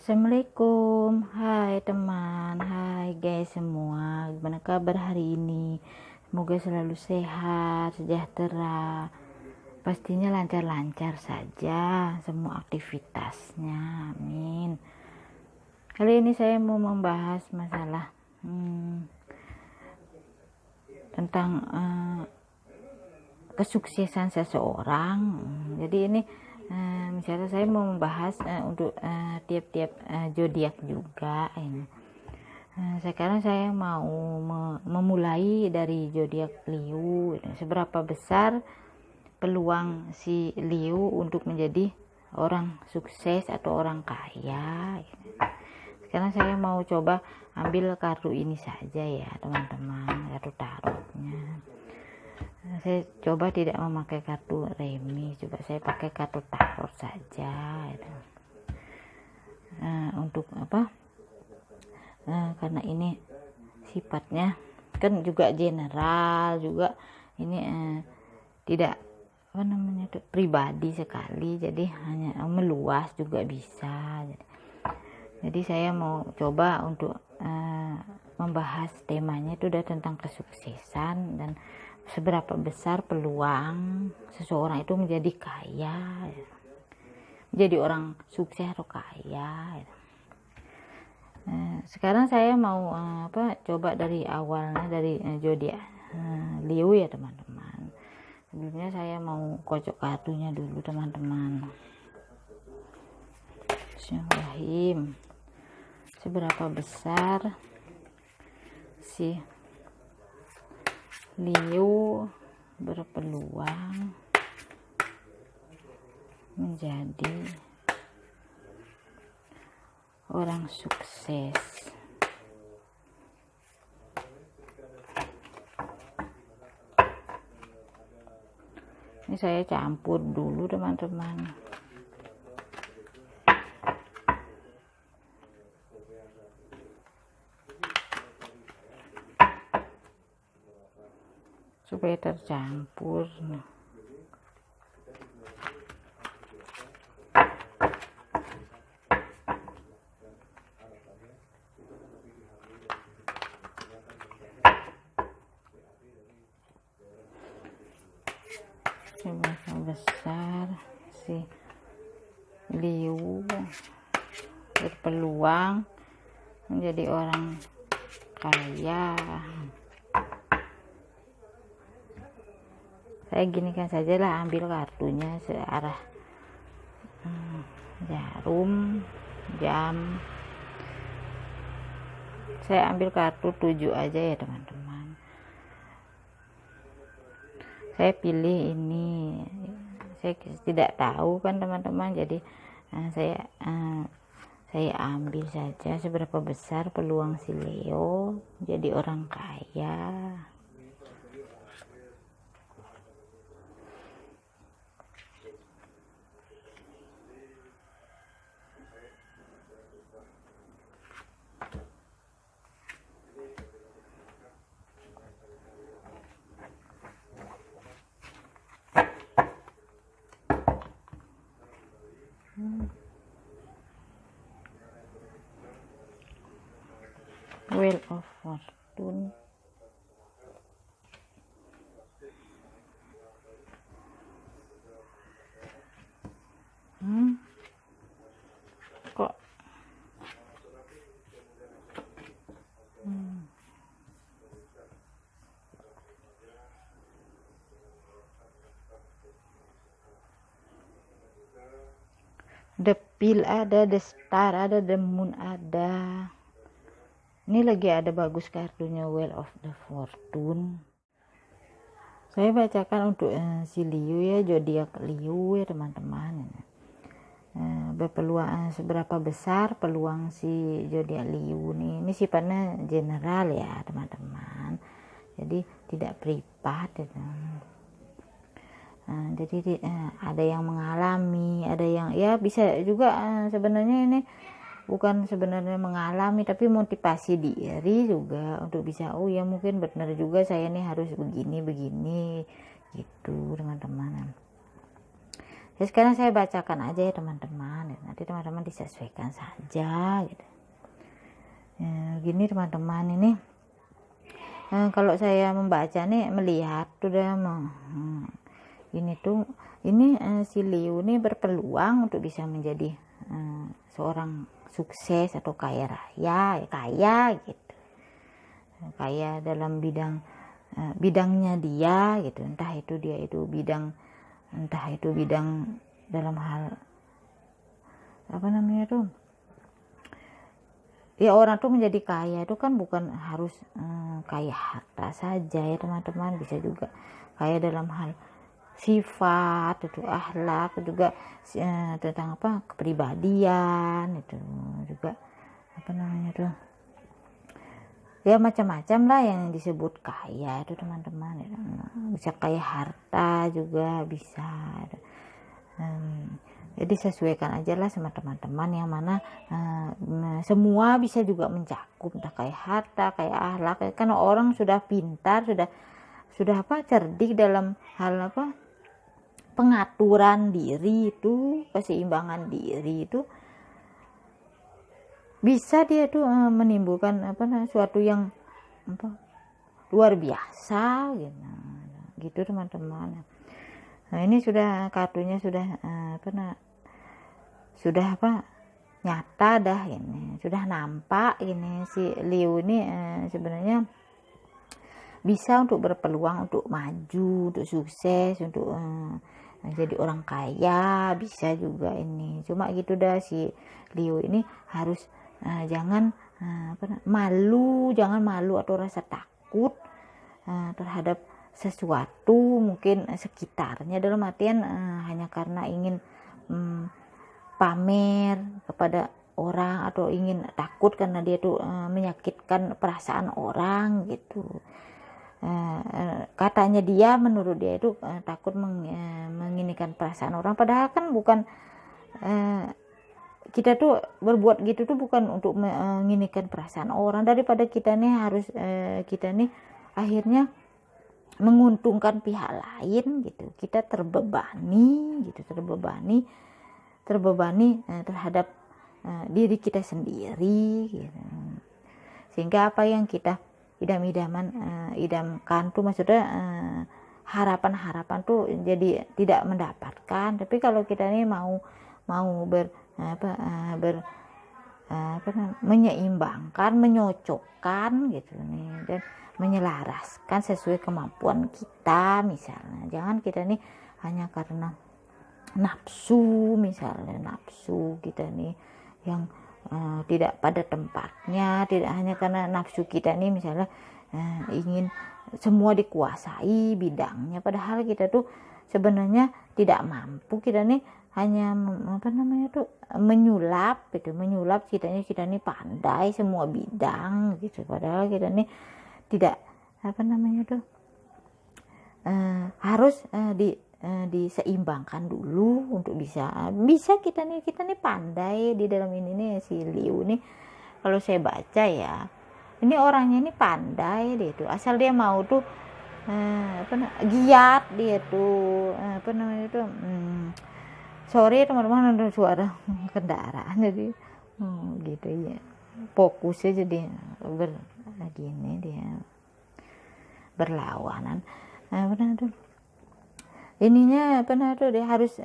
Assalamualaikum, hai teman, hai guys semua, gimana kabar hari ini? Semoga selalu sehat, sejahtera, pastinya lancar-lancar saja semua aktivitasnya, amin. Kali ini saya mau membahas masalah tentang kesuksesan seseorang. Jadi ini misalnya saya mau membahas untuk tiap-tiap zodiak juga ini. Sekarang saya mau memulai dari zodiak Leo. Seberapa besar peluang si Leo untuk menjadi orang sukses atau orang kaya? Sekarang saya mau coba ambil kartu ini saja ya teman-teman, kartu tarotnya. Saya coba tidak memakai kartu remi, coba saya pakai kartu tarot saja. Untuk apa? Karena ini sifatnya kan juga general, juga ini tidak pribadi sekali, jadi hanya meluas juga bisa. Jadi saya mau coba untuk membahas temanya itu udah tentang kesuksesan dan seberapa besar peluang seseorang itu menjadi kaya, menjadi orang sukses atau kaya. Sekarang saya mau coba dari awalnya dari zodiak Leo ya teman-teman. Sebelumnya saya mau kocok kartunya dulu teman-teman. Bismillahirrahmanirrahim. Seberapa besar si Leo berpeluang menjadi orang sukses? Ini saya campur dulu teman-teman. Supaya tercampur. Seberapa besar si Leo berpeluang menjadi orang kaya? Saya ginikan saja lah, ambil kartunya searah jarum jam. Saya ambil kartu 7 aja ya teman-teman. Saya pilih ini, saya tidak tahu kan teman-teman, jadi saya ambil saja seberapa besar peluang si Leo jadi orang kaya. Wheel of Fortune. Kok The Pill ada, The Star ada, The Moon ada. Ini lagi ada bagus kartunya, Wheel of the Fortune. Saya bacakan untuk si Leo ya, zodiak Leo ya teman-teman. Berpeluang seberapa besar peluang si zodiak Leo nih. Ini sifatnya general ya teman-teman. Jadi tidak privat ya. Jadi ada yang mengalami, ada yang ya bisa juga sebenarnya ini bukan sebenarnya mengalami, tapi motivasi diri juga untuk bisa, oh ya mungkin benar juga saya nih harus begini gitu teman-teman. Ya sekarang saya bacakan aja ya teman-teman, nanti teman-teman disesuaikan saja gitu. Gini teman-teman, ini kalau saya membaca nih, melihat udah ini tuh, ini si Liu ini berpeluang untuk bisa menjadi seorang sukses atau kaya raya, kaya gitu, kaya dalam bidangnya dia gitu, entah itu bidang dalam hal apa namanya tuh, ya orang tuh menjadi kaya itu kan bukan harus kaya harta saja ya teman-teman, bisa juga kaya dalam hal sifat, itu akhlak, juga tentang kepribadian, itu juga apa namanya tuh, ya macam-macam lah yang disebut kaya itu teman-teman. Bisa kaya harta juga bisa. Jadi sesuaikan aja lah sama teman-teman yang mana semua bisa juga mencakup, entah kaya harta, kaya akhlak. Karena orang sudah pintar, sudah cerdik dalam hal pengaturan diri itu, keseimbangan diri itu, bisa dia tuh menimbulkan suatu yang luar biasa gitu teman-teman. Nah ini sudah kartunya sudah nyata dah, ini sudah nampak, ini si Liu ini sebenarnya bisa untuk berpeluang untuk maju, untuk sukses, untuk jadi orang kaya, bisa juga ini. Cuma gitu dah, si Liu ini harus jangan malu atau rasa takut terhadap sesuatu mungkin sekitarnya, dalam artian hanya karena ingin pamer kepada orang atau ingin takut karena dia tuh menyakitkan perasaan orang gitu. Katanya dia, menurut dia itu takut menginikan perasaan orang, padahal kan bukan, kita tuh berbuat gitu tuh bukan untuk menginikan perasaan orang. Daripada kita nih harus kita nih akhirnya menguntungkan pihak lain gitu, kita terbebani terhadap diri kita sendiri gitu. Sehingga apa yang kita idamkan tuh, maksudnya harapan tuh jadi tidak mendapatkan. Tapi kalau kita nih mau menyeimbangkan, menyocokkan gitu nih, dan menyelaraskan sesuai kemampuan kita. Misalnya jangan kita nih hanya karena nafsu, misalnya nafsu kita nih yang tidak pada tempatnya, tidak hanya karena nafsu kita nih misalnya ingin semua dikuasai bidangnya, padahal kita tuh sebenarnya tidak mampu. Kita nih hanya menyulap kita nih pandai semua bidang gitu, padahal kita nih tidak harus diseimbangkan dulu untuk bisa kita nih pandai di dalam ini nih. Si Liu nih kalau saya baca ya, ini orangnya ini pandai dia tuh, asal dia mau tuh giat dia tuh sorry teman-teman, ada suara kendaraan jadi gitu ya, fokusnya jadi gini dia berlawanan. Ininya dia harus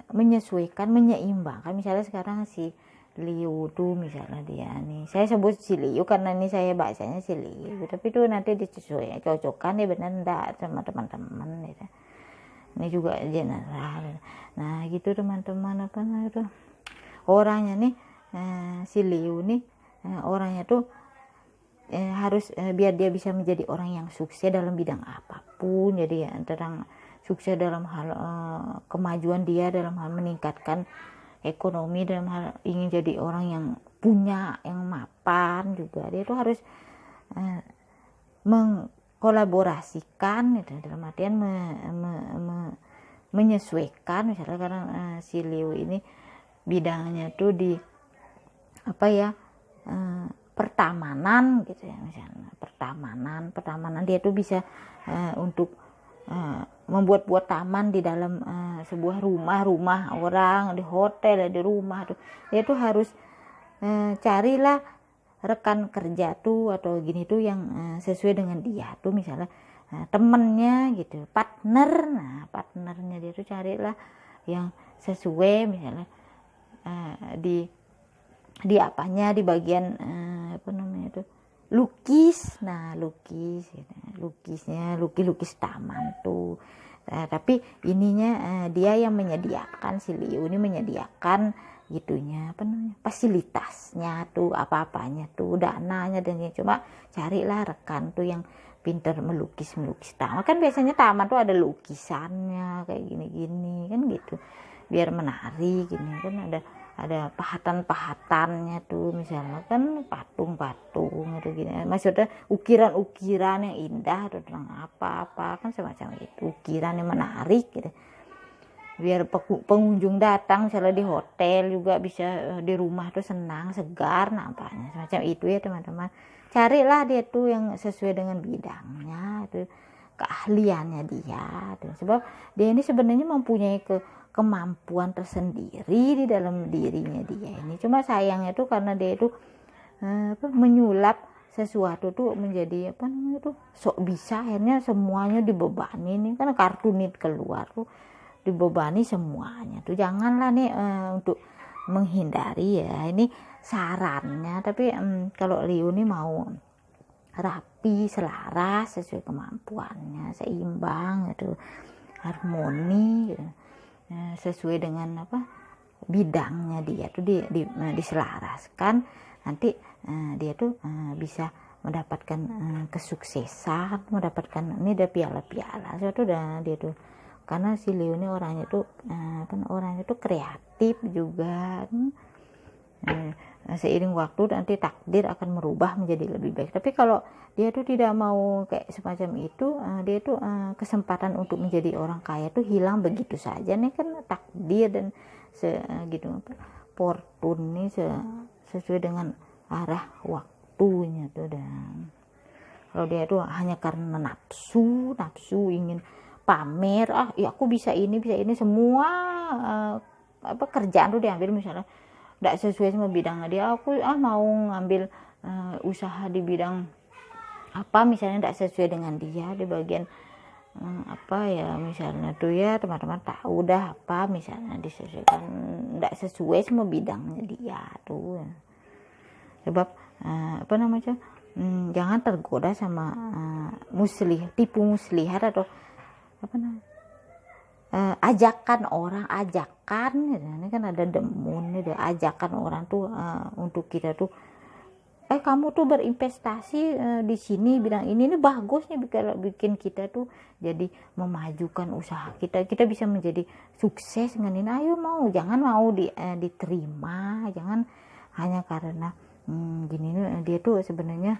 menyesuaikan, menyeimbangkan. Misalnya sekarang si Liu tuh, misalnya dia nih, saya sebut si Liu karena ini saya bacanya si Liu, tapi tuh nanti disesuaikan, cocokkan ya benar enggak sama teman-teman gitu. Ini juga general. Nah gitu teman-teman, orangnya nih si Liu nih orangnya tuh harus biar dia bisa menjadi orang yang sukses dalam bidang apapun. Jadi ya tentang sukses dalam hal kemajuan dia, dalam hal meningkatkan ekonomi, dalam hal ingin jadi orang yang punya, yang mapan juga, dia tuh harus mengkolaborasikan gitu, dalam artian menyesuaikan. Misalnya karena si Liu ini bidangnya tuh di pertamanan gitu ya, misalnya pertamanan dia tuh bisa untuk membuat-buat taman di dalam sebuah rumah orang, di hotel, di rumah tuh. Dia tuh harus carilah rekan kerja tuh atau gini tuh yang sesuai dengan dia tuh, misalnya temennya gitu, partnernya dia tuh carilah yang sesuai, misalnya di apanya, di bagian apa namanya tuh, lukis lukis taman tuh. Tapi ininya dia yang menyediakan, si Liu ini menyediakan gitunya, apa namanya, fasilitasnya tuh, apa-apanya tuh, dananya, dan cuma carilah rekan tuh yang pinter melukis taman. Kan biasanya taman tuh ada lukisannya kayak gini-gini kan gitu, biar menarik gini kan, ada pahatan-pahatannya tuh, misalnya kan patung-patung atau gini, maksudnya ukiran-ukiran yang indah atau tentang apa-apa kan, semacam itu, ukiran yang menarik gitu, biar pengunjung datang misalnya di hotel juga bisa, di rumah tuh senang, segar nampaknya, semacam itu ya teman-teman. Carilah dia tuh yang sesuai dengan bidangnya, itu keahliannya dia tuh. Sebab dia ini sebenarnya mempunyai kemampuan tersendiri di dalam dirinya dia ini. Cuma sayangnya tuh karena dia itu menyulap sesuatu tuh menjadi apa namanya tuh sok bisa, akhirnya semuanya dibebani. Ini kan kartunit keluar tuh dibebani semuanya tuh. Janganlah nih untuk menghindari ya, ini sarannya. Tapi kalau Liu nih mau rapi, selaras, sesuai kemampuannya, seimbang gitu, harmoni gitu, sesuai dengan apa bidangnya dia tuh diselaraskan, nanti dia tuh bisa mendapatkan kesuksesan, mendapatkan ini ada piala-piala suatu, dan dia tuh karena si Leo ini orangnya tuh kreatif juga. Seiring waktu nanti takdir akan merubah menjadi lebih baik. Tapi kalau dia tuh tidak mau kayak semacam itu, dia tuh kesempatan untuk menjadi orang kaya tuh hilang begitu saja nih kan, takdir dan gitu fortune nih sesuai dengan arah waktunya tuh. Dan kalau dia tuh hanya karena nafsu ingin pamer, ya aku bisa ini semua kerjaan tuh diambil, misalnya tidak sesuai sama bidangnya dia, aku mau ngambil usaha di bidang apa misalnya tidak sesuai dengan dia di bagian apa ya, misalnya tuh ya teman-teman tahu dah apa misalnya disesuaikan, tidak sesuai sama bidangnya dia tuh. Sebab apa namanya, jangan tergoda sama tipu muslihat atau apa namanya, ajakan orang, ini kan ada demun, ada ajakan orang tuh untuk kita tuh, kamu tuh berinvestasi di sini bidang ini bagus nih, bikin kita tuh jadi memajukan usaha kita bisa menjadi sukses dengan ini, ayo mau, jangan mau diterima, jangan hanya karena gini nih, dia tuh sebenarnya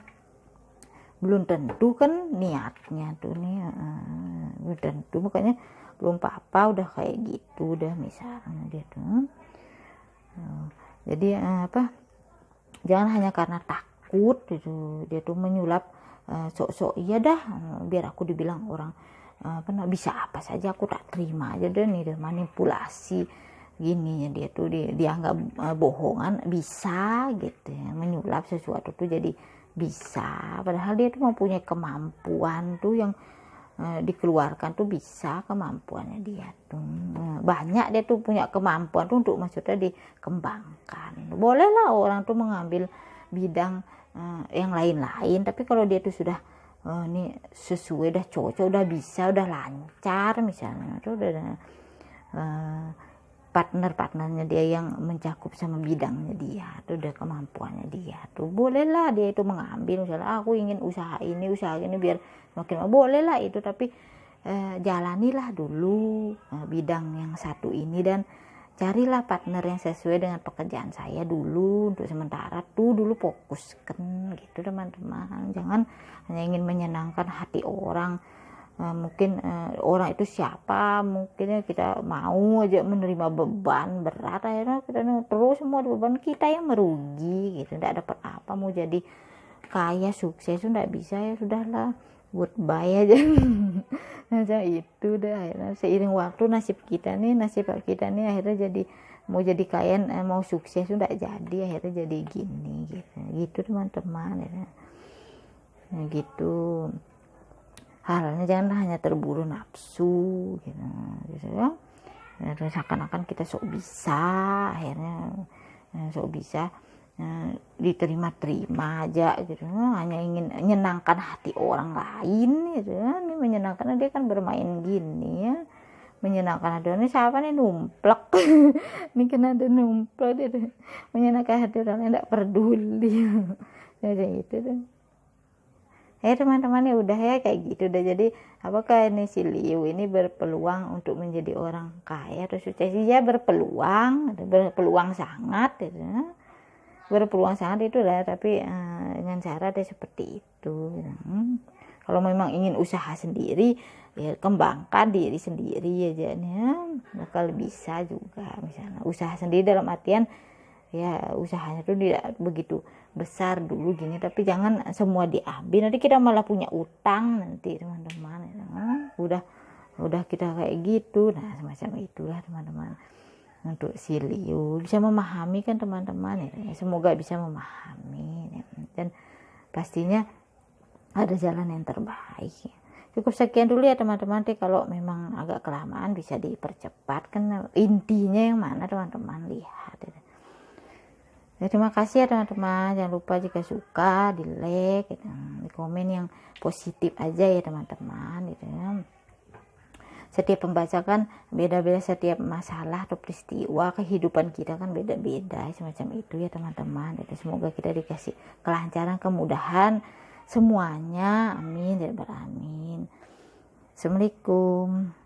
belum tentu kan niatnya tuh nih, belum tentu, makanya belum apa-apa udah kayak gitu udah misalnya dia tuh. Jadi jangan hanya karena takut gitu dia tuh menyulap, sok-sok iya dah biar aku dibilang orang bisa apa saja aku tak terima aja deh nih, manipulasi gini dia tuh dianggap bohongan bisa gitu ya, menyulap sesuatu tuh jadi bisa, padahal dia tuh mempunyai kemampuan tuh yang dikeluarkan tuh bisa, kemampuannya dia tuh banyak, dia tuh punya kemampuan tuh untuk maksudnya dikembangkan. Bolehlah orang tuh mengambil bidang yang lain-lain, tapi kalau dia tuh sudah ini sesuai, udah cocok, udah bisa, udah lancar misalnya tuh udah partnernya dia yang mencakup sama bidangnya dia tuh, udah kemampuannya dia tuh, bolehlah dia itu mengambil, misalnya aku ingin usaha ini biar makin, bolehlah itu, tapi jalanilah dulu bidang yang satu ini, dan carilah partner yang sesuai dengan pekerjaan saya dulu untuk sementara tuh, dulu fokuskan gitu teman-teman. Jangan hanya ingin menyenangkan hati orang, mungkin orang itu siapa, mungkin kita mau aja menerima beban berat, akhirnya kita terus semua beban kita yang merugi gitu, tidak dapat apa, mau jadi kaya sukses itu tidak bisa, ya sudahlah, goodbye aja. Macam itu dah. Akhirnya seiring waktu nasib kita nih akhirnya jadi mau jadi kaya, mau sukses udah jadi, akhirnya jadi gini gitu teman-teman ya. Nah, gitu halnya, jangan hanya terburu nafsu gitu ya. Terus seakan-akan kita sok bisa, akhirnya sok bisa diterima-terima aja gitu, hanya ingin menyenangkan hati orang lain gitu ya. Ini menyenangkan, dia kan bermain gini ya, menyenangkan hati orang. Ini siapa nih numplek ini kena ada numplek dia menyenangkan hati orang lain, tidak peduli jadi itu tuh. Teman-teman ya udah ya kayak gitu udah. Jadi apakah ini si Liu ini berpeluang untuk menjadi orang kaya atau sukses? Dia berpeluang sangat gitu. Berpeluang sangat itu lah, tapi dengan cara dia seperti itu. Kalau memang ingin usaha sendiri, ya kembangkan diri sendiri aja ya, bakal bisa juga. Misalnya usaha sendiri dalam artian ya usahanya tuh tidak begitu besar dulu gini, tapi jangan semua diambil, nanti kita malah punya utang nanti teman-teman ya. Udah kita kayak gitu. Nah semacam itulah teman-teman. Untuk si Liu bisa memahami kan teman-teman ya, semoga bisa memahami ya. Dan pastinya ada jalan yang terbaik ya. Cukup sekian dulu ya teman-teman. Kalau memang agak kelamaan bisa dipercepat kan, intinya yang mana teman-teman lihat ya. Terima kasih ya teman-teman. Jangan lupa jika suka di like gitu, di komen yang positif aja ya teman-teman gitu ya. Setiap pembaca kan beda-beda, setiap masalah atau peristiwa kehidupan kita kan beda-beda semacam itu ya teman-teman. Jadi semoga kita dikasih kelancaran, kemudahan semuanya, amin ya rabbal alamin. Assalamualaikum.